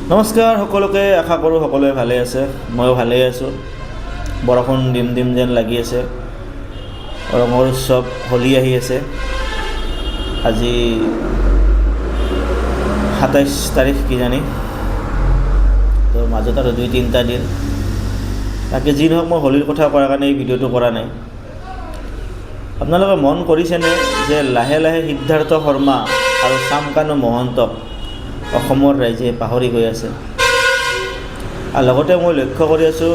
নমস্কাৰ সকলোকে, আশা কৰোঁ সকলোৱে ভালে আছে। ময়ো ভালেই আছোঁ। বৰষুণ দিম দিম যেন লাগি আছে। ৰঙৰ উৎসৱ হোলী আহি আছে। আজি ২৭ তাৰিখ কিজানি, তো মাজত আৰু ২-৩টা দিন। তাকে যি নহওক, মই হোলীৰ কথা কোৱাৰ কাৰণে এই ভিডিঅ'টো কৰা নাই। আপোনালোকে মন কৰিছেনে যে লাহে লাহে সিদ্ধাৰ্থ শৰ্মা আৰু চামকানু মহন্তক অসমৰ ৰাইজে পাহৰি গৈ আছে। আৰু লগতে মই লক্ষ্য কৰি আছোঁ,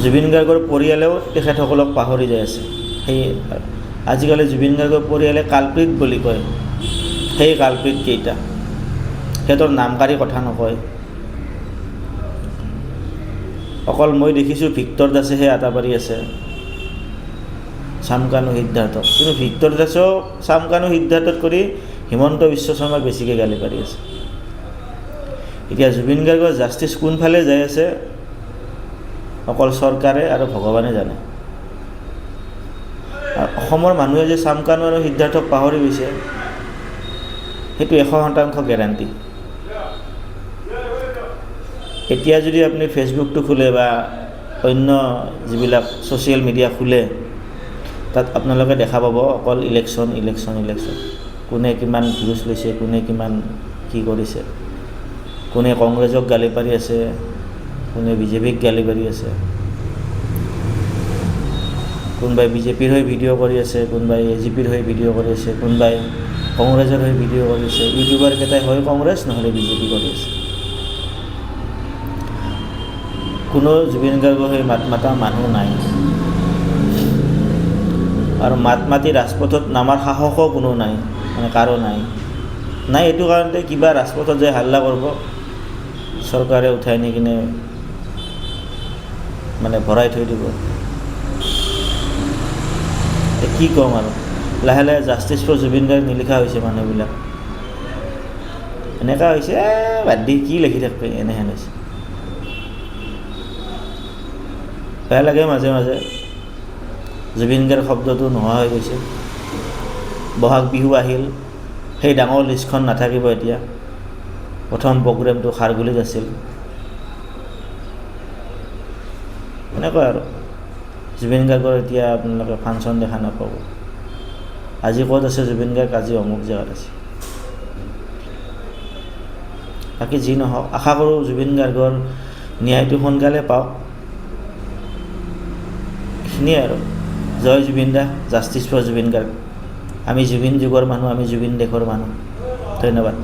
জুবিন গাৰ্গৰ পৰিয়ালেও তেখেতসকলক পাহৰি যাই আছে। সেই আজিকালি জুবিন গাৰ্গৰ পৰিয়ালে কালপ্ৰিট বুলি কয়। সেই কালপ্ৰিট কেইটা, সিহঁতৰ নামকাৰী কথা নকয়। অকল মই দেখিছোঁ ভিক্টৰ দাসেহে আটাবাৰী আছে চামকানু সিদ্ধাৰ্থক, কিন্তু ভিক্টৰ দাসেও চামকানু সিদ্ধাৰ্থত কৰি হিমন্ত বিশ্ব শৰ্মাক বেছিকৈ গালি পাৰি আছে। এতিয়া জুবিন গাৰ্গৰ জাষ্টিছ কোনফালে যাই আছে অকল চৰকাৰে আৰু ভগৱানে জানে। আৰু অসমৰ মানুহে যে চামকানু আৰু সিদ্ধাৰ্থক পাহৰি গৈছে, সেইটো 100% গেৰাণ্টি। এতিয়া যদি আপুনি ফেচবুকটো খোলে বা অন্য যিবিলাক ছ'চিয়েল মিডিয়া খোলে, তাত আপোনালোকে দেখা পাব অকল ইলেকশ্যন। কোনে কিমান ভিউজ লৈছে, কোনে কিমান কি কৰিছে, কোনে কংগ্ৰেছক গালি পাৰি আছে, কোনে বিজেপিক গালি পাৰি আছে, কোনোবাই বিজেপিৰ হৈ ভিডিঅ' কৰি আছে, কোনোবাই AGPৰ হৈ ভিডিঅ' কৰি আছে, কোনোবাই কংগ্ৰেছৰ হৈ ভিডিঅ' কৰি আছে। ইউটিউবাৰকেইটাই হয় কংগ্ৰেছ নহ'লে বিজেপি কৰি আছে। কোনো জুবিন গাৰ্গৰ হৈ মাত মাতা মানুহ নাই, আৰু মাত মাতি ৰাজপথত নামাৰ সাহসো কোনো নাই, মানে কাৰো নাই। এইটো কাৰণতে কিবা ৰাজপথত যাই হাল্লা কৰিব, চৰকাৰে উঠাই নি কিনে মানে ভৰাই থৈ দিব। কি ক'ম আৰু, লাহে লাহে জাষ্টিছ ফৰ জুবিন গাৰ্গ নিলিখা হৈছে মানুহবিলাক। এনেকুৱা হৈছে, বাদ দি কি লিখি থাকবে, এনেহেন হৈছে। বেয়া লাগে মাজে মাজে, জুবিন গাৰ্গ শব্দটো নোহোৱা হৈ গৈছে। বহাগ বিহু আহিল, সেই ডাঙৰ লিষ্টখন নাথাকিব এতিয়া। প্ৰথম প্ৰগ্ৰেমটো খাৰঘুলিত আছিল। এনেকুৱা আৰু জুবিন গাৰ্গৰ এতিয়া আপোনালোকে ফাংচন দেখা নাপাব। আজি ক'ত আছে জুবিন গাৰ্গ, আজি অমুক জেগাত আছে। বাকী যি নহওক, আশা কৰোঁ জুবিন গাৰ্গৰ ন্যায়টো সোনকালে পাওক। এইখিনিয়ে আৰু। জয় জুবিন দা, জাষ্টিছ ফৰ জুবিন গাৰ্গ। আমি জুবিন যুগৰ মানুহ, আমি জুবিন দেশৰ মানুহ। ধন্যবাদ।